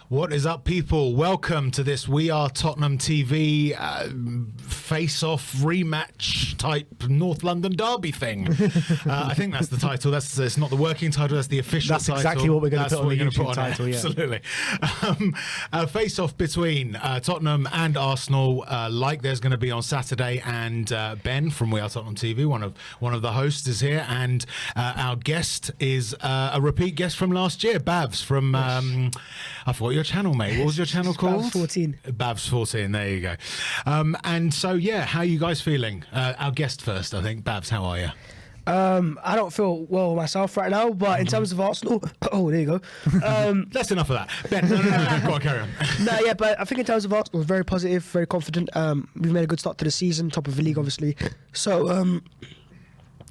What is up, people? Welcome to this We Are Tottenham TV face-off rematch type North London derby thing. I think that's the title. It's not the working title. That's the official title. That's exactly what we're going to put on the YouTube title. Yeah. Absolutely. Face-off between Tottenham and Arsenal, like there's going to be on Saturday. And Ben from We Are Tottenham TV, one of the hosts, is here, and our guest is a repeat guest from last year, Babs from I forgot your channel, mate. What was your channel called? Babs 14. Babs 14. There you go. And so, yeah, how are you guys feeling? Our guest first, I think. Babs, how are you? I don't feel well myself right now, but in terms of Arsenal, oh, there you go. That's enough of that. Ben, no, go on, carry on. But I think in terms of Arsenal, very positive, very confident. We've made a good start to the season, top of the league, obviously. So,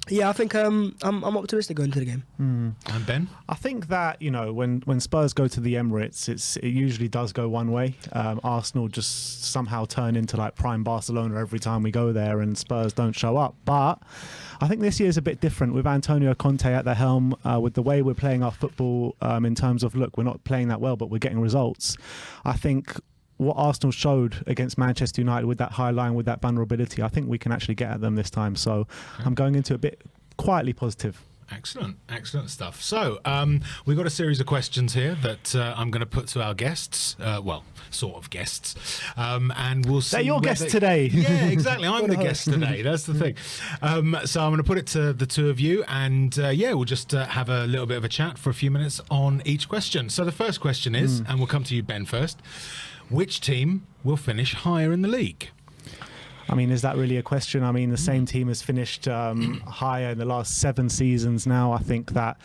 yeah, I think I'm optimistic going into the game. And Ben? I think that, when Spurs go to the Emirates, it usually does go one way. Arsenal just somehow turn into like prime Barcelona every time we go there, and Spurs don't show up. But I think this year is a bit different with Antonio Conte at the helm, with the way we're playing our football in terms of, look, we're not playing that well, but we're getting results. I think what Arsenal showed against Manchester United with that high line, with that vulnerability, I think we can actually get at them this time. So I'm going into a bit quietly positive. Excellent stuff. So we've got a series of questions here that I'm going to put to our guests, well, sort of guests, and we'll see. They're your guests today. Yeah, exactly. I'm the guest today. That's the thing. So I'm going to put it to the two of you, and we'll just have a little bit of a chat for a few minutes on each question. So the first question is, and we'll come to you, Ben, first. Which team will finish higher in the league? I mean, is that really a question? I mean, the same team has finished higher in the last 7 seasons now. I think that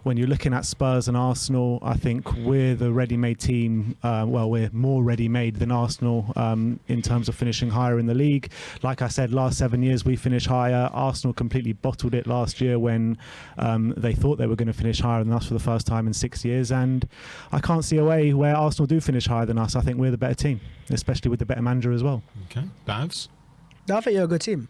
when you're looking at Spurs and Arsenal, I think we're the ready-made team. We're more ready-made than Arsenal in terms of finishing higher in the league. Like I said, last 7 years we finished higher. Arsenal completely bottled it last year when they thought they were going to finish higher than us for the first time in 6 years. And I can't see a way where Arsenal do finish higher than us. I think we're the better team, especially with the better manager as well. Okay, Babs? I think you're a good team.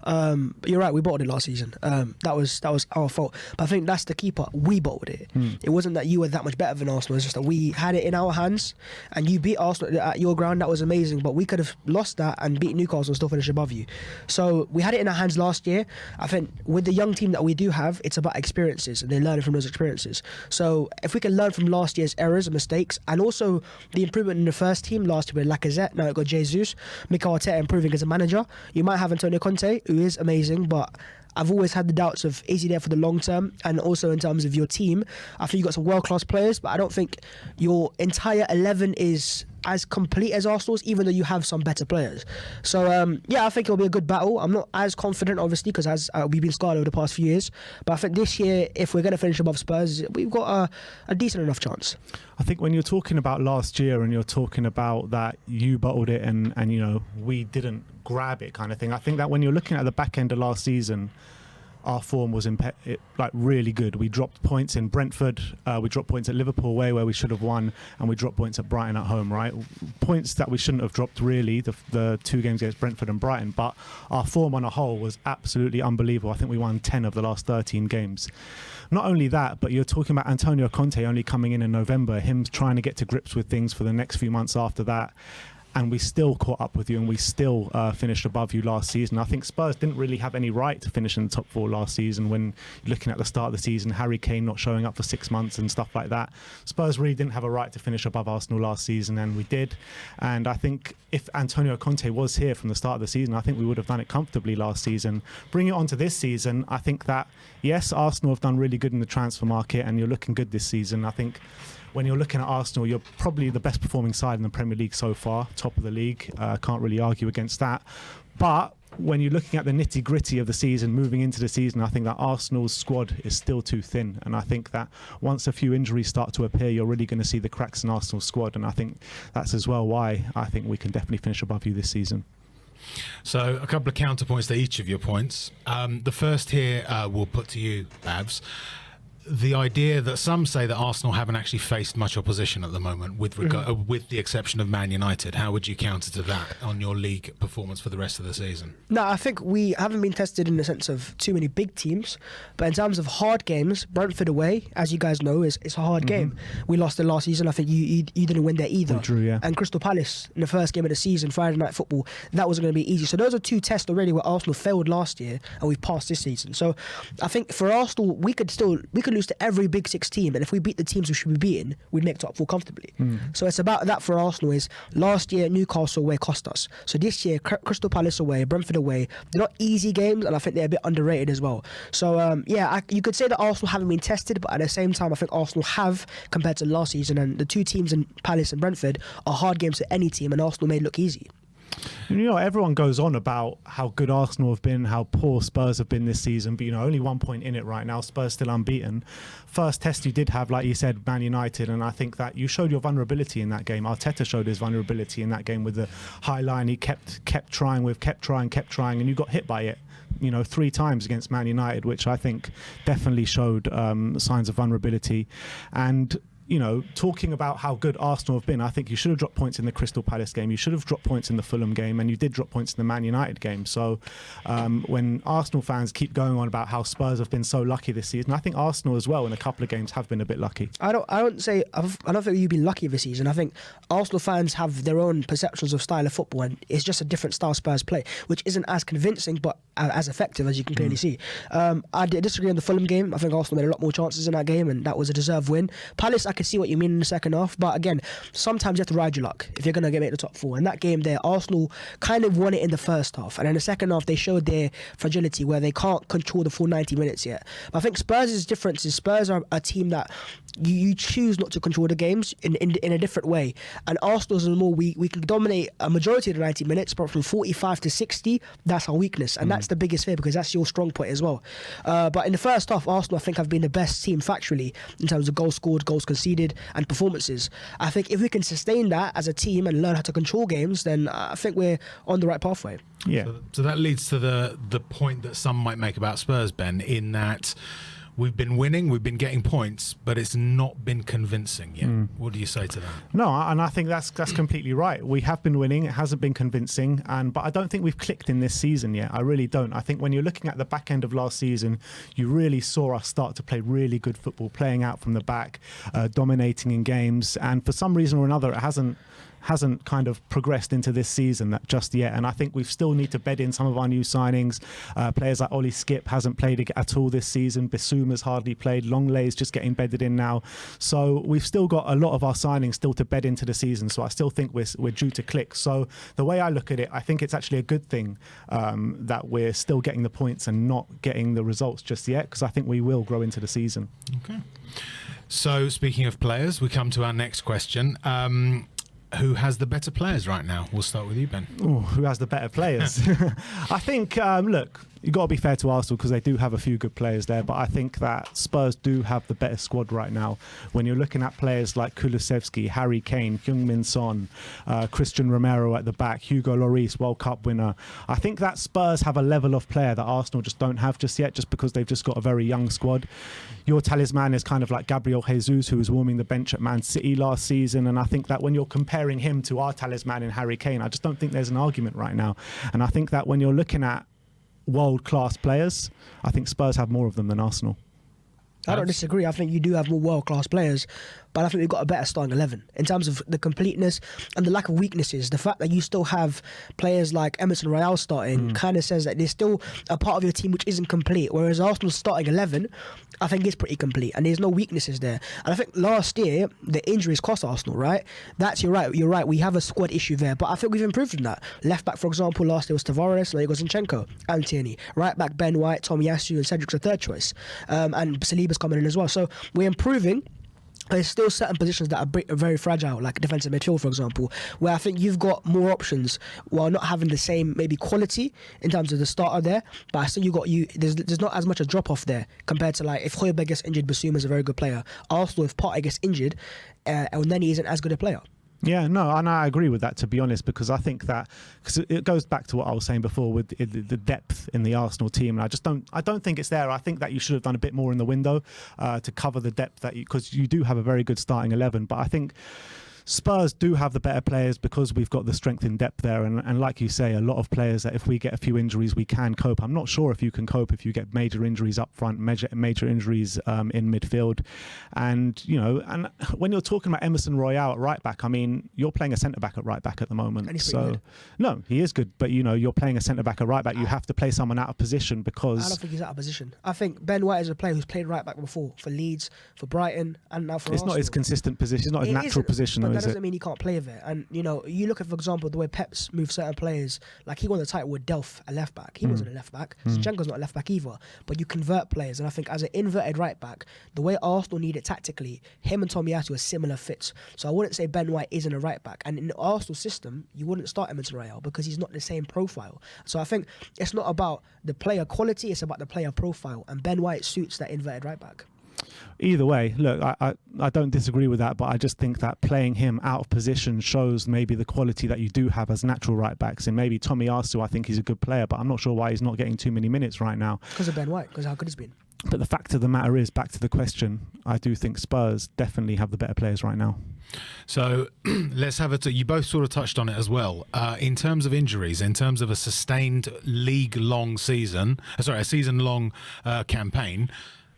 But you're right, we bottled it last season. That was our fault. But I think that's the key part. We bottled it. It wasn't that you were that much better than Arsenal. It's just that we had it in our hands, and you beat Arsenal at your ground. That was amazing. But we could have lost that and beat Newcastle and still finish above you. So we had it in our hands last year. I think with the young team that we do have, it's about experiences, and they're learning from those experiences. So if we can learn from last year's errors and mistakes, and also the improvement in the first team last year with Lacazette, now it got Jesus, Mikel Arteta improving as a manager. You might have Antonio Conte, who is amazing, but I've always had the doubts of, is he there for the long term? And also in terms of your team, I think you've got some world-class players, but I don't think your entire 11 is as complete as Arsenal's, even though you have some better players. So, I think it'll be a good battle. I'm not as confident, obviously, because we've been scarred over the past few years. But I think this year, if we're going to finish above Spurs, we've got a decent enough chance. I think when you're talking about last year and you're talking about that you bottled it and we didn't grab it kind of thing, I think that when you're looking at the back end of last season, our form was really good. We dropped points in Brentford, we dropped points at Liverpool away where we should have won, and we dropped points at Brighton at home, right? Points that we shouldn't have dropped really, the 2 games against Brentford and Brighton, but our form on a whole was absolutely unbelievable. I think we won 10 of the last 13 games. Not only that, but you're talking about Antonio Conte only coming in November, him trying to get to grips with things for the next few months after that. And we still caught up with you, and we still finished above you last season. I think Spurs didn't really have any right to finish in the top 4 last season. When you're looking at the start of the season, Harry Kane not showing up for 6 months and stuff like that, Spurs really didn't have a right to finish above Arsenal last season, and we did. And I think if Antonio Conte was here from the start of the season, I think we would have done it comfortably last season. Bring it on to this season, I think that, yes, Arsenal have done really good in the transfer market, and you're looking good this season. I think when you're looking at Arsenal, you're probably the best performing side in the Premier League so far, top of the league. Can't really argue against that. But when you're looking at the nitty gritty of the season, moving into the season, I think that Arsenal's squad is still too thin. And I think that once a few injuries start to appear, you're really going to see the cracks in Arsenal's squad. And I think that's as well why I think we can definitely finish above you this season. So a couple of counterpoints to each of your points. The first here we'll put to you, Babs. the idea that some say that Arsenal haven't actually faced much opposition at the moment, with with the exception of Man United. How would you counter to that on your league performance for the rest of the season? No, I think we haven't been tested in the sense of too many big teams, but in terms of hard games, Brentford away, as you guys know, is a hard game. We lost it last season. I think you didn't win there either. We drew, yeah. And Crystal Palace in the first game of the season, Friday Night Football, that wasn't going to be easy. So those are two tests already where Arsenal failed last year and we've passed this season. So I think for Arsenal, we could lose to every Big Six team, and if we beat the teams we should be beating, we'd make top four comfortably. So it's about that for Arsenal. Is last year Newcastle away cost us. So this year Crystal Palace away, Brentford away, they're not easy games, and I think they're a bit underrated as well. So you could say that Arsenal haven't been tested, but at the same time I think Arsenal have compared to last season, and the two teams in Palace and Brentford are hard games to any team, and Arsenal made it look easy. You know, everyone goes on about how good Arsenal have been, how poor Spurs have been this season, but only 1 point in it right now. Spurs still unbeaten. First test you did have, like you said, Man United, and I think that you showed your vulnerability in that game. Arteta showed his vulnerability in that game with the high line. He kept trying, and you got hit by it. 3 times against Man United, which I think definitely showed signs of vulnerability. And talking about how good Arsenal have been, I think you should have dropped points in the Crystal Palace game. You should have dropped points in the Fulham game, and you did drop points in the Man United game. So when Arsenal fans keep going on about how Spurs have been so lucky this season, I think Arsenal as well in a couple of games have been a bit lucky. I don't think you've been lucky this season. I think Arsenal fans have their own perceptions of style of football, and it's just a different style Spurs play, which isn't as convincing but as effective, as you can clearly see. I disagree on the Fulham game. I think Arsenal made a lot more chances in that game, and that was a deserved win. Palace, I can see what you mean in the second half, but again, sometimes you have to ride your luck if you're going to make the top four. In that game there, Arsenal kind of won it in the first half, and in the second half they showed their fragility where they can't control the full 90 minutes yet. But I think Spurs' difference is Spurs are a team that you choose not to control the games in a different way, and Arsenal's more we can dominate a majority of the 90 minutes, but from 45 to 60 that's our weakness, and that's the biggest fear because that's your strong point as well. But in the first half, Arsenal I think have been the best team factually in terms of goals scored, goals conceded and performances. I think if we can sustain that as a team and learn how to control games, then I think we're on the right pathway. Yeah. So that leads to the point that some might make about Spurs, Ben, in that we've been winning, we've been getting points, but it's not been convincing yet. What do you say to that? No, and I think that's completely right. We have been winning, it hasn't been convincing, but I don't think we've clicked in this season yet. I really don't. I think when you're looking at the back end of last season, you really saw us start to play really good football, playing out from the back, dominating in games, and for some reason or another, it hasn't kind of progressed into this season just yet, and I think we still need to bed in some of our new signings. Players like Ollie Skip hasn't played at all this season. Bissouma's hardly played. Longlay's just getting bedded in now. So we've still got a lot of our signings still to bed into the season, so I still think we're due to click. So the way I look at it, I think it's actually a good thing that we're still getting the points and not getting the results just yet, because I think we will grow into the season. Okay. So speaking of players, we come to our next question. Who has the better players right now? We'll start with you, Ben. Ooh, who has the better players? I think, look, you've got to be fair to Arsenal because they do have a few good players there, but I think that Spurs do have the better squad right now. When you're looking at players like Kulusevski, Harry Kane, Heung-min Son, Christian Romero at the back, Hugo Lloris, World Cup winner, I think that Spurs have a level of player that Arsenal just don't have just yet, just because they've just got a very young squad. Your talisman is kind of like Gabriel Jesus, who was warming the bench at Man City last season, and I think that when you're comparing him to our talisman in Harry Kane, I just don't think there's an argument right now. And I think that when you're looking at world-class players, I think Spurs have more of them than Arsenal. I don't disagree. I think you do have more world-class players, but I think we've got a better starting 11 in terms of the completeness and the lack of weaknesses. The fact that you still have players like Emerson Royale starting kind of says that there's still a part of your team which isn't complete, whereas Arsenal's starting 11, I think is pretty complete and there's no weaknesses there. And I think last year the injuries cost Arsenal, right? You're right. We have a squad issue there, but I think we've improved in that. Left back, for example, last year was Tavares, now you got Zinchenko, Anthony. Right back, Ben White, Tomiyasu, and Cedric's a third choice, and Saliba's coming in as well. So we're improving. There's still certain positions that are very fragile, like defensive midfield, for example, where I think you've got more options while not having the same maybe quality in terms of the starter there. But I think there's not as much a drop off there compared to like if Højbjerg gets injured, Bissouma's a very good player. Arsenal, if Partey gets injured, El Neni isn't as good a player. Yeah, no, and I agree with that, to be honest, because I think that because it goes back to what I was saying before with the depth in the Arsenal team, and I don't think it's there. I think that you should have done a bit more in the window to cover the depth that because you do have a very good starting 11, but I think Spurs do have the better players because we've got the strength in depth there, and like you say, a lot of players that if we get a few injuries, we can cope. I'm not sure if you can cope if you get major injuries up front, major injuries in midfield, and and when you're talking about Emerson Royale at right back, I mean you're playing a centre back at right back at the moment. So no, he is good, but you're playing a centre back at right back. You have to play someone out of position because I don't think he's out of position. I think Ben White is a player who's played right back before for Leeds, for Brighton, and now for Arsenal. Not his consistent position. It's not his natural position. But that doesn't mean he can't play with it. And you look at, for example, the way Pep's moved certain players. Like he won the title with Delph, a left back. He wasn't a left back. Zinchenko's not a left back either. But you convert players, and I think as an inverted right back, the way Arsenal need it tactically, him and Tomiyasu are similar fits. So I wouldn't say Ben White isn't a right back. And in the Arsenal system, you wouldn't start Emerson Royale because he's not the same profile. So I think it's not about the player quality; it's about the player profile. And Ben White suits that inverted right back. Either way, look, I don't disagree with that, but I just think that playing him out of position shows maybe the quality that you do have as natural right backs. And maybe Tomiyasu, I think he's a good player, but I'm not sure why he's not getting too many minutes right now. Because of Ben White, because how good he's been. But the fact of the matter is, back to the question, I do think Spurs definitely have the better players right now. So let's have it. You both sort of touched on it as well. In terms of injuries, in terms of a sustained league-long season, a season-long campaign,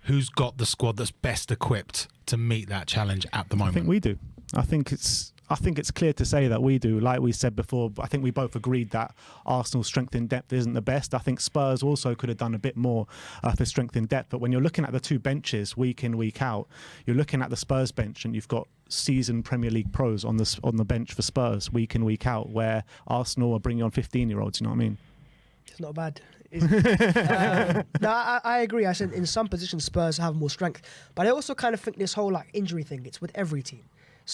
who's got the squad that's best equipped to meet that challenge at the moment? I think we do. I think it's clear to say that we do. Like we said before, I think we both agreed that Arsenal's strength in depth isn't the best. I think Spurs also could have done a bit more for strength in depth. But when you're looking at the two benches week in, week out, you're looking at the Spurs bench and you've got seasoned Premier League pros on the bench for Spurs week in, week out, where Arsenal are bringing on 15-year-olds, you know what I mean? It's not bad. No, I agree. I said in some positions Spurs have more strength, but I also kind of think this whole injury thing, it's with every team.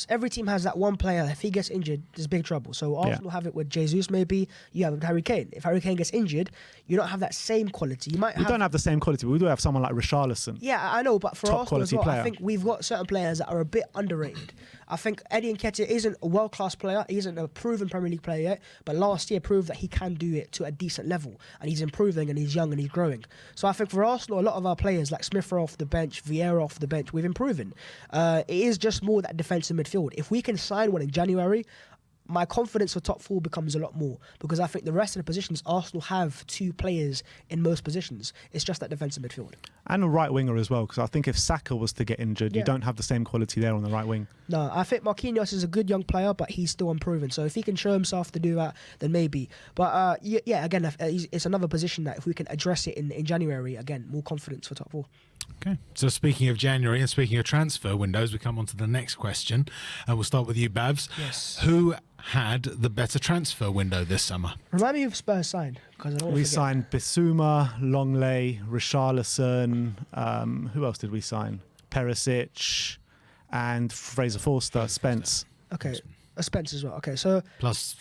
Every team has that one player. If he gets injured, there's big trouble. So Arsenal have it with Jesus. Maybe you have it with Harry Kane. If Harry Kane gets injured, you don't have that same quality. We don't have the same quality, but we do have someone like Richarlison. Yeah, I know, but for top Arsenal as well, player. I think we've got certain players that are a bit underrated. I think Eddie Nketiah isn't a world-class player. He isn't a proven Premier League player yet, but last year proved that he can do it to a decent level, and he's improving, and he's young, and he's growing. So I think for Arsenal, a lot of our players, like Smith off the bench, Vieira off the bench, we've improving. It is just more that defensive midfield. If we can sign one in January, my confidence for top four becomes a lot more, because I think the rest of the positions, Arsenal have two players in most positions. It's just that defensive midfield. And a right winger as well, because I think if Saka was to get injured, you don't have the same quality there on the right wing. No, I think Marquinhos is a good young player, but he's still unproven. So if he can show himself to do that, then maybe. But again, it's another position that if we can address it in January, again, more confidence for top four. Okay. So speaking of January and speaking of transfer windows, we come on to the next question. We'll start with you, Babs. Yes. Who had the better transfer window this summer? Remind me who Spurs signed, because I don't want to We forget. signed Bissouma, Longley, Richarlison. Who else did we sign? Perisic and Fraser Forster, Spence. Okay, Spence as well. Okay, so Plus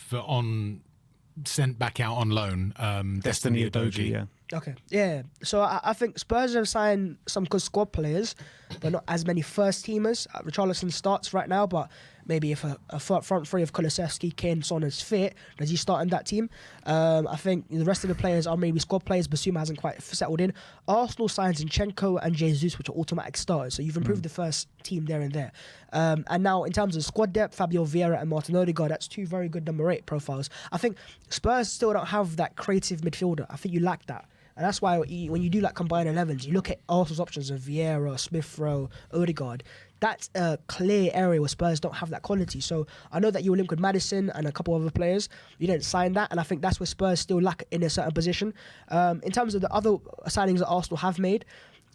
sent back out on loan, Destiny Udogie. yeah. okay, yeah. So I think Spurs have signed some good squad players, but not as many first teamers. Richarlison starts right now, but maybe if a front three of Kulusevski, Kane, Son is fit, does he start in that team? I think the rest of the players are maybe squad players. Basuma hasn't quite settled in. Arsenal signs Zinchenko and Jesus, which are automatic starters. So you've improved the first team there and there. And now in terms of squad depth, Fabio Vieira and Martin Odegaard, that's two very good number 8 profiles. I think Spurs still don't have that creative midfielder. I think you lack that. And that's why when you do combined 11s, you look at Arsenal's options of Vieira, Smith Rowe, Odegaard. That's a clear area where Spurs don't have that quality. So I know that you were linked with Maddison and a couple of other players. You didn't sign that, and I think that's where Spurs still lack in a certain position. In terms of the other signings that Arsenal have made,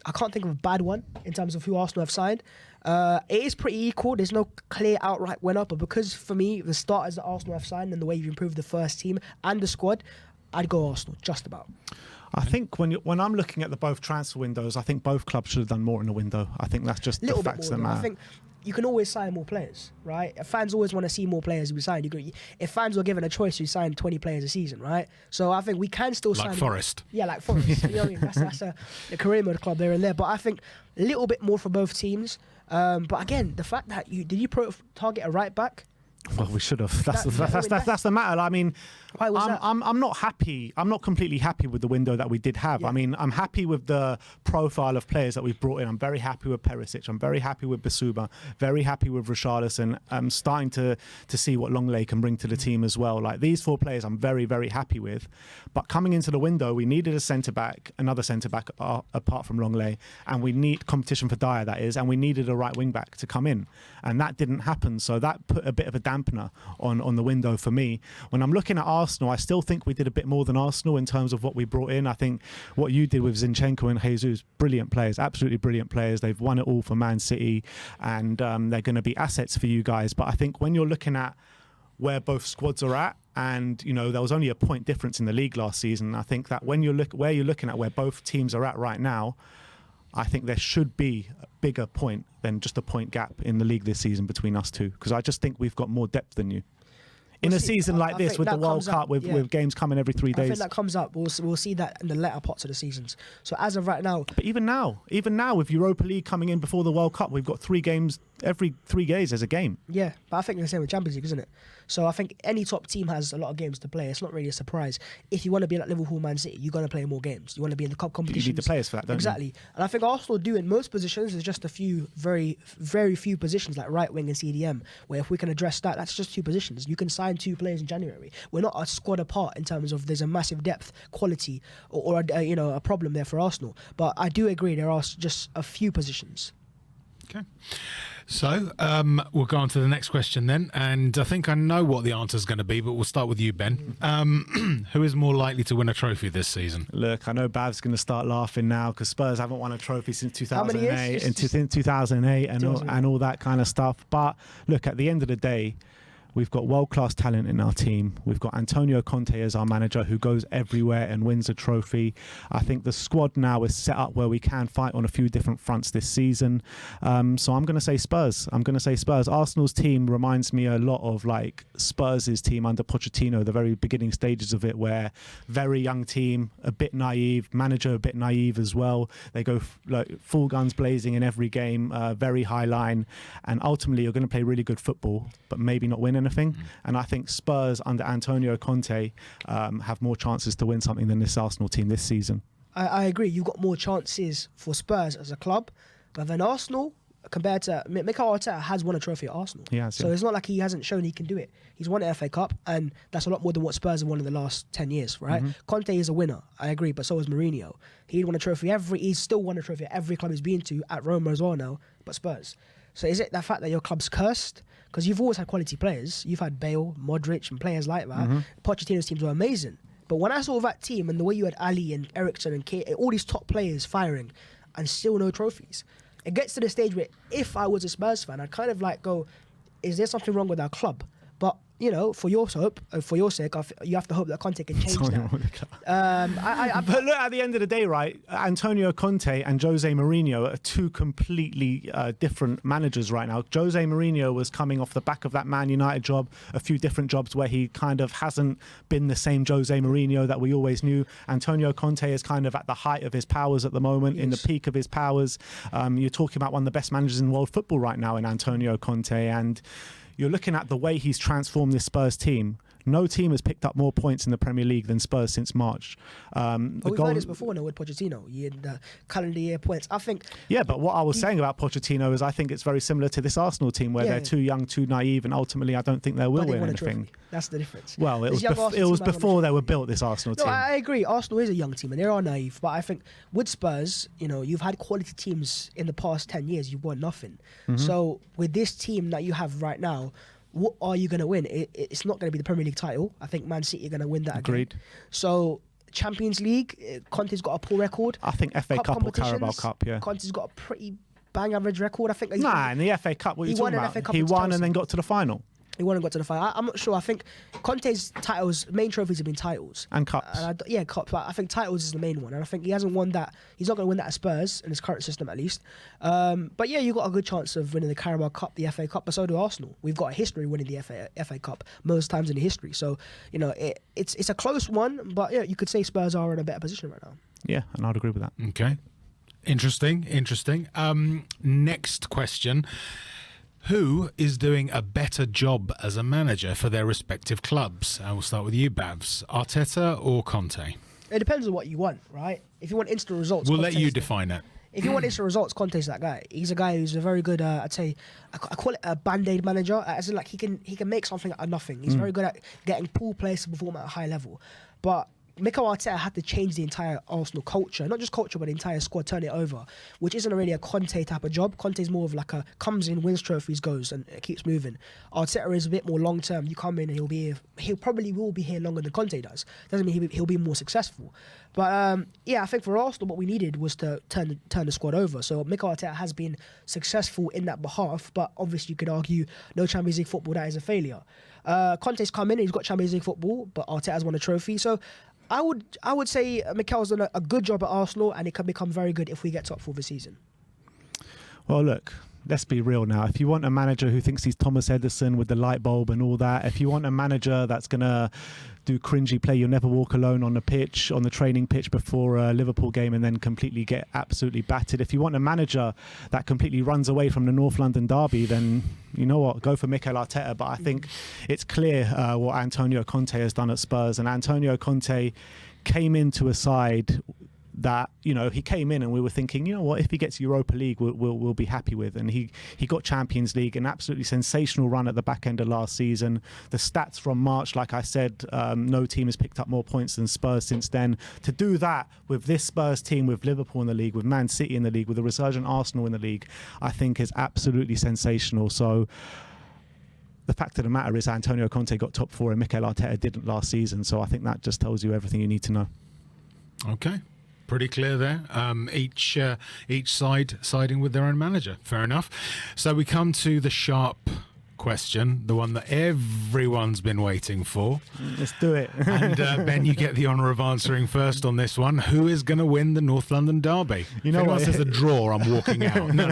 I can't think of a bad one in terms of who Arsenal have signed. It is pretty equal. There's no clear outright winner, but because for me, the starters that Arsenal have signed and the way you've improved the first team and the squad, I'd go Arsenal, just about. I think when I'm looking at the both transfer windows, I think both clubs should have done more in the window. I think that's just the facts that matter. I think you can always sign more players, right? Fans always want to see more players be signed. If fans were given a choice, you sign 20 players a season, right? So I think we can still sign. Like Forest. Yeah, like Forest. You know what I mean? That's a career mode club there and there. But I think a little bit more for both teams. But again, the fact that did you target a right back? Well, we should have. That's the matter. I mean, Why was that? I'm not happy. I'm not completely happy with the window that we did have. Yeah. I mean, I'm happy with the profile of players that we've brought in. I'm very happy with Perisic. I'm very happy with Basuma. Very happy with Richarlison. I'm starting to see what Longley can bring to the team as well. Like these 4 players, I'm very, very happy with. But coming into the window, we needed a centre back, another centre back apart from Longley, and we need competition for Dyer. That is, and we needed a right wing back to come in, and that didn't happen. So that put a bit of a dampener on the window for me. When I'm looking at Arsenal, I still think we did a bit more than Arsenal in terms of what we brought in. I think what you did with Zinchenko and Jesus, brilliant players, absolutely brilliant players. They've won it all for Man City, and they're going to be assets for you guys. But I think when you're looking at where both squads are at, and there was only a point difference in the league last season. I think that when you're looking at where both teams are at right now, I think there should be a bigger point than just a point gap in the league this season between us two, because I just think we've got more depth than you. In a season like this, with the World Cup, with games coming every 3 days. I think that comes up. We'll see that in the latter parts of the seasons. So as of right now... But even now, with Europa League coming in before the World Cup, we've got 3 games. Every 3 days there's a game. Yeah, but I think it's the same with Champions League, isn't it? So I think any top team has a lot of games to play. It's not really a surprise. If you want to be like Liverpool, Man City, you're going to play more games. You want to be in the cup competitions. You need the players for that, don't exactly. you? And I think Arsenal do in most positions. There's just a few, very, very few positions like right wing and CDM, where if we can address that, that's just 2 positions. You can sign 2 players in January. We're not a squad apart in terms of there's a massive depth, quality, or a problem there for Arsenal. But I do agree there are just a few positions. Okay. So we'll go on to the next question then, and I think I know what the answer is going to be, but we'll start with you, Ben. Who is more likely to win a trophy this season? Look, I know Bav's going to start laughing now because Spurs haven't won a trophy since 2008 How many years? and 2008 and all that kind of stuff. But look, at the end of the day, we've got world-class talent in our team. We've got Antonio Conte as our manager, who goes everywhere and wins a trophy. I think the squad now is set up where we can fight on a few different fronts this season. So I'm going to say Spurs. Arsenal's team reminds me a lot of like Spurs' team under Pochettino, the very beginning stages of it, where very young team, a bit naive, manager a bit naive as well. They go like full guns blazing in every game, very high line, and ultimately you're going to play really good football, but maybe not win anything. And I think Spurs under Antonio Conte have more chances to win something than this Arsenal team this season. I agree. You've got more chances for Spurs as a club, but then Arsenal, compared to Mikel Arteta, has won a trophy at Arsenal. He has, so yeah. it's not like he hasn't shown he can do it. He's won the FA Cup, and that's a lot more than what Spurs have won in the last 10 years, right? Conte is a winner, I agree, but so is Mourinho. He's won a trophy he's still won a trophy at every club he's been to, at Roma as well now, but Spurs. So is it the fact that your club's cursed? Because you've always had quality players. You've had Bale, Modric, and players like that. Pochettino's teams were amazing. But when I saw that team and the way you had Ali and Eriksen and Kate, all these top players firing and still no trophies, it gets to the stage where if I was a Spurs fan, I'd kind of like go, is there something wrong with our club? But, for your sake, you have to hope that Conte can change that. But look, at the end of the day, right, Antonio Conte and Jose Mourinho are 2 completely different managers right now. Jose Mourinho was coming off the back of that Man United job, a few different jobs where he kind of hasn't been the same Jose Mourinho that we always knew. Antonio Conte is kind of at the height of his powers at the moment, in the peak of his powers. You're talking about one of the best managers in world football right now in Antonio Conte, and you're looking at the way he's transformed this Spurs team. No team has picked up more points in the Premier League than Spurs since March. We've heard this before now with Pochettino. He had the calendar year points. I think. Yeah, but what I was saying about Pochettino is I think it's very similar to this Arsenal team where they're too young, too naive, and ultimately I don't think they will win anything. That's the difference. Well, it was before they were built, this Arsenal team. No, I agree. Arsenal is a young team and they are naive. But I think with Spurs, you've had quality teams in the past 10 years. You've won nothing. So with this team that you have right now, what are you going to win? It's not going to be the Premier League title. I think Man City are going to win that Agreed. again. So Champions League, Conte's got a poor record. I think FA Cup or Carabao Cup, yeah. Conte's got a pretty bang average record. I think. In the FA Cup, what are you talking about? He won and then got to the final. He won and got to the final. I'm not sure. I think Conte's titles, main trophies have been titles. And cups. And cups. But I think titles is the main one. And I think he hasn't won that. He's not going to win that at Spurs in his current system at least. But yeah, you've got a good chance of winning the Carabao Cup, the FA Cup, but so do Arsenal. We've got a history winning the FA Cup most times in the history. So, it's a close one, but yeah, you could say Spurs are in a better position right now. Yeah, and I'd agree with that. Okay. Interesting. Next question. Who is doing a better job as a manager for their respective clubs? I will start with you, Babs. Arteta or Conte? It depends on what you want, right? If you want instant results, We'll let you Conte's define it. If you want instant results, Conte's that guy. He's a guy who's a very good, I'd say, I call it a band-aid manager. As in, like, he can make something out of nothing. He's very good at getting pool players to perform at a high level. But Mikel Arteta had to change the entire Arsenal culture, not just culture, but the entire squad, turn it over, which isn't really a Conte type of job. Conte's more of like a comes in, wins trophies, goes, and it keeps moving. Arteta is a bit more long term. You come in and he'll probably will be here longer than Conte does. Doesn't mean he'll be more successful. But yeah, I think for Arsenal, what we needed was to turn the squad over. So Mikel Arteta has been successful in that behalf, but obviously you could argue no Champions League football, that is a failure. Conte's come in, he's got Champions League football, but Arteta's won a trophy. So I would say Mikel's done a good job at Arsenal, and it can become very good if we get top 4 this season. Well, look, let's be real now. If you want a manager who thinks he's Thomas Edison with the light bulb and all that, if you want a manager that's going to do cringy play, you'll never walk alone on the pitch, on the training pitch before a Liverpool game and then completely get absolutely battered. If you want a manager that completely runs away from the North London derby, then you know what, go for Mikel Arteta. But I think it's clear what Antonio Conte has done at Spurs, and Antonio Conte came into a side that, you know, he came in and we were thinking, you know what, if he gets Europa League, we'll be happy with. And he got Champions League, an absolutely sensational run at the back end of last season. The stats from March, like I said, no team has picked up more points than Spurs since then. To do that with this Spurs team, with Liverpool in the league, with Man City in the league, with the resurgent Arsenal in the league, I think is absolutely sensational. So the fact of the matter is Antonio Conte got top 4 and Mikel Arteta didn't last season. So I think that just tells you everything you need to know. Okay. Pretty clear there. Each side siding with their own manager. Fair enough. So we come to the sharp question, the one that everyone's been waiting for. Let's do it. And Ben, you get the honour of answering first on this one. Who is going to win the North London derby? You know what? If anyone says a draw, I'm walking out. No.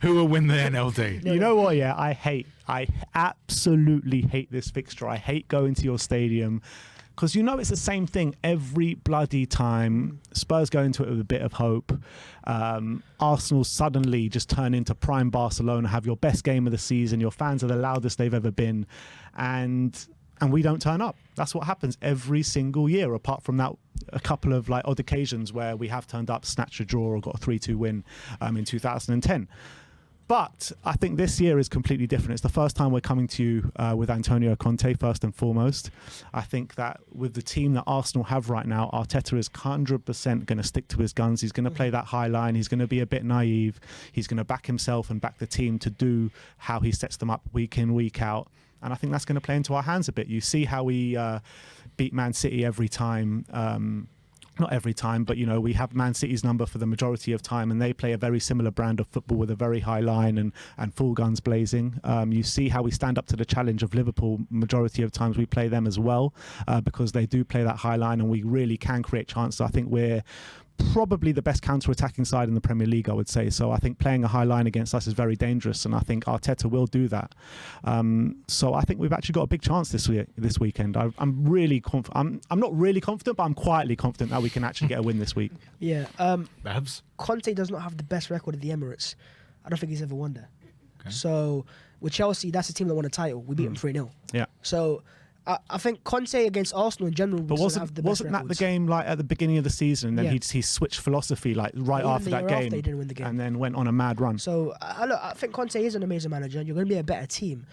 Who will win the NLD? You know what? Yeah, I absolutely hate this fixture. I hate going to your stadium, because you know it's the same thing every bloody time. Spurs go into it with a bit of hope. Arsenal suddenly just turn into prime Barcelona, have your best game of the season. Your fans are the loudest they've ever been. And we don't turn up. That's what happens every single year, apart from that a couple of like odd occasions where we have turned up, snatched a draw or got a 3-2 win in 2010. But I think this year is completely different. It's the first time we're coming to you with Antonio Conte, first and foremost. I think that with the team that Arsenal have right now, Arteta is 100% going to stick to his guns. He's going to play that high line. He's going to be a bit naive. He's going to back himself and back the team to do how he sets them up week in, week out. And I think that's going to play into our hands a bit. You see how we beat Man City every time. Not every time, but, you know, we have Man City's number for the majority of time, and they play a very similar brand of football with a very high line and full guns blazing. You see how we stand up to the challenge of Liverpool. Majority of times we play them as well because they do play that high line and we really can create chances. I think we're probably the best counter-attacking side in the Premier League, I would say. So I think playing a high line against us is very dangerous, and I think Arteta will do that. So I think we've actually got a big chance this weekend. I'm really confident. I'm not really confident, but I'm quietly confident that we can actually get a win this week. Yeah. Babs? Conte does not have the best record at the Emirates. I don't think he's ever won there. Okay. So with Chelsea, that's the team that won a title. We beat them 3-0. Yeah. So I think Conte against Arsenal in general doesn't have the best wasn't that records. the game like at the beginning of the season, and then he switched philosophy like right Even after the that year game, after he didn't win the game. and then went on a mad run. So I think Conte is an amazing manager, and you're going to be a better team.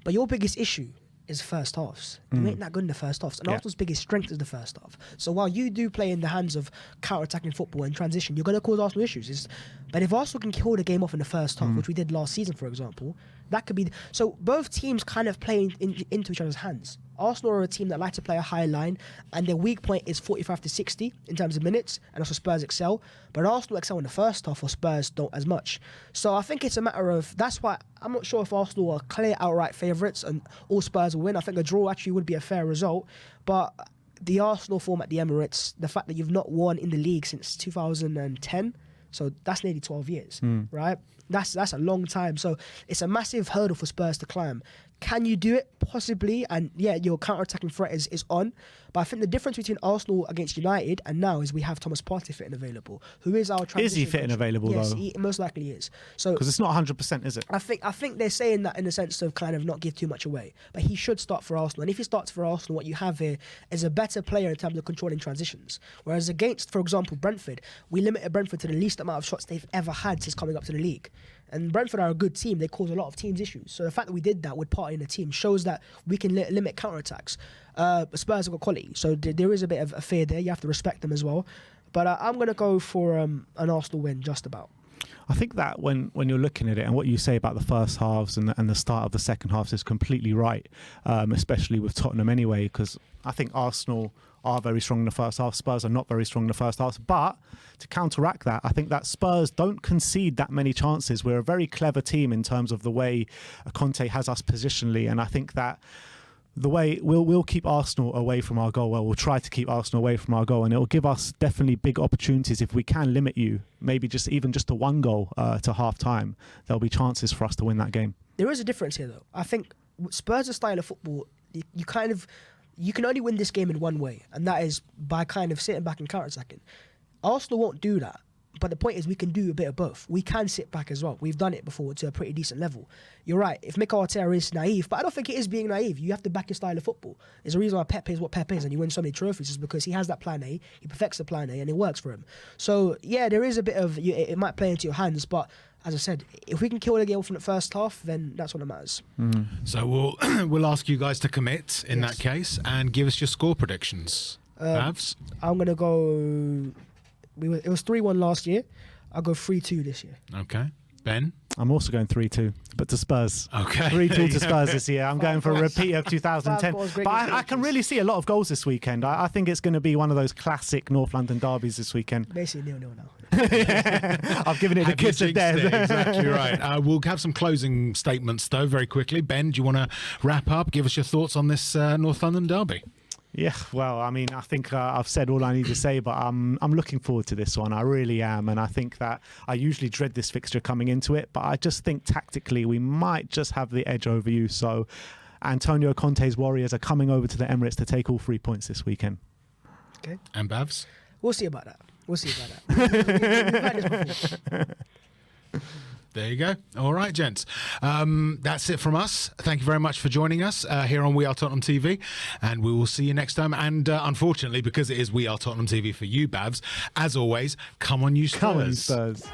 But your biggest issue is first halves. You ain't that good in the first halves. And Arsenal's biggest strength is the first half. So while you do play in the hands of counter-attacking football and transition, you're going to cause Arsenal issues. But if Arsenal can kill the game off in the first half, which we did last season, for example, that could be... So both teams kind of play into each other's hands. Arsenal are a team that like to play a high line, and their weak point is 45 to 60 in terms of minutes, and also Spurs excel. But Arsenal excel in the first half, or Spurs don't as much. So I think it's a matter of... That's why I'm not sure if Arsenal are clear outright favourites and all Spurs will win. I think a draw actually would be a fair result. But the Arsenal form at the Emirates, the fact that you've not won in the league since 2010, so that's nearly 12 years, right? That's a long time. So it's a massive hurdle for Spurs to climb. Can you do it? Possibly. And yeah, your counter-attacking threat is on. But I think the difference between Arsenal against United and now is we have Thomas Partey fit and available, who is our transition Is he fit and coach. available, yes, though? He most likely is. So Because it's not 100%, is it? I think they're saying that in the sense of kind of not give too much away. But he should start for Arsenal. And if he starts for Arsenal, what you have here is a better player in terms of controlling transitions. Whereas against, for example, Brentford, we limited Brentford to the least amount of shots they've ever had since coming up to the league. And Brentford are a good team. They cause a lot of teams issues. So the fact that we did that with Partey in the team shows that we can limit counterattacks. Spurs have got quality. So there is a bit of a fear there. You have to respect them as well. But I'm going to go for an Arsenal win, just about. I think that when you're looking at it and what you say about the first halves and the start of the second halves is completely right, especially with Tottenham anyway, because I think Arsenal are very strong in the first half. Spurs are not very strong in the first half. But to counteract that, I think that Spurs don't concede that many chances. We're a very clever team in terms of the way Conte has us positionally. And I think that the way we'll keep Arsenal away from our goal. Well, we'll try to keep Arsenal away from our goal, and it will give us definitely big opportunities if we can limit you. Maybe even just to one goal to half time. There'll be chances for us to win that game. There is a difference here, though. I think Spurs' style of football, you can only win this game in one way, and that is by kind of sitting back and counter-attacking. Arsenal won't do that, but the point is we can do a bit of both. We can sit back as well. We've done it before to a pretty decent level. You're right, if Mikel Arteta is naive, but I don't think it is being naive. You have to back your style of football. There's a reason why Pep is what Pep is, and he wins so many trophies, is because he has that plan A, he perfects the plan A, and it works for him. So, yeah, there is a bit of, it might play into your hands, but as I said, if we can kill the game from the first half, then that's what it matters. So we'll ask you guys to commit in that case and give us your score predictions. Mavs? I'm going to go... It was 3-1 last year. I'll go 3-2 this year. Okay. Ben? I'm also going 3-2, but to Spurs. Okay. 3-2 to Spurs this year. I'm going for a repeat of 2010. goals, But great I can really see a lot of goals this weekend. I think it's going to be one of those classic North London derbies this weekend. Basically 0-0 now. I've given it the kiss of death. Exactly right. We'll have some closing statements, though, very quickly. Ben, do you want to wrap up? Give us your thoughts on this North London derby. Yeah, well, I mean, I think I've said all I need to say, but I'm looking forward to this one. I really am. And I think that I usually dread this fixture coming into it, but I just think tactically we might just have the edge over you. So Antonio Conte's Warriors are coming over to the Emirates to take all 3 points this weekend. Okay. And Bavs? We'll see about that. We've had this before. There you go. All right, gents. That's it from us. Thank you very much for joining us here on We Are Tottenham TV. And we will see you next time. And unfortunately, because it is We Are Tottenham TV for you, Bavs, as always, come on you Spurs. Come on, you Spurs.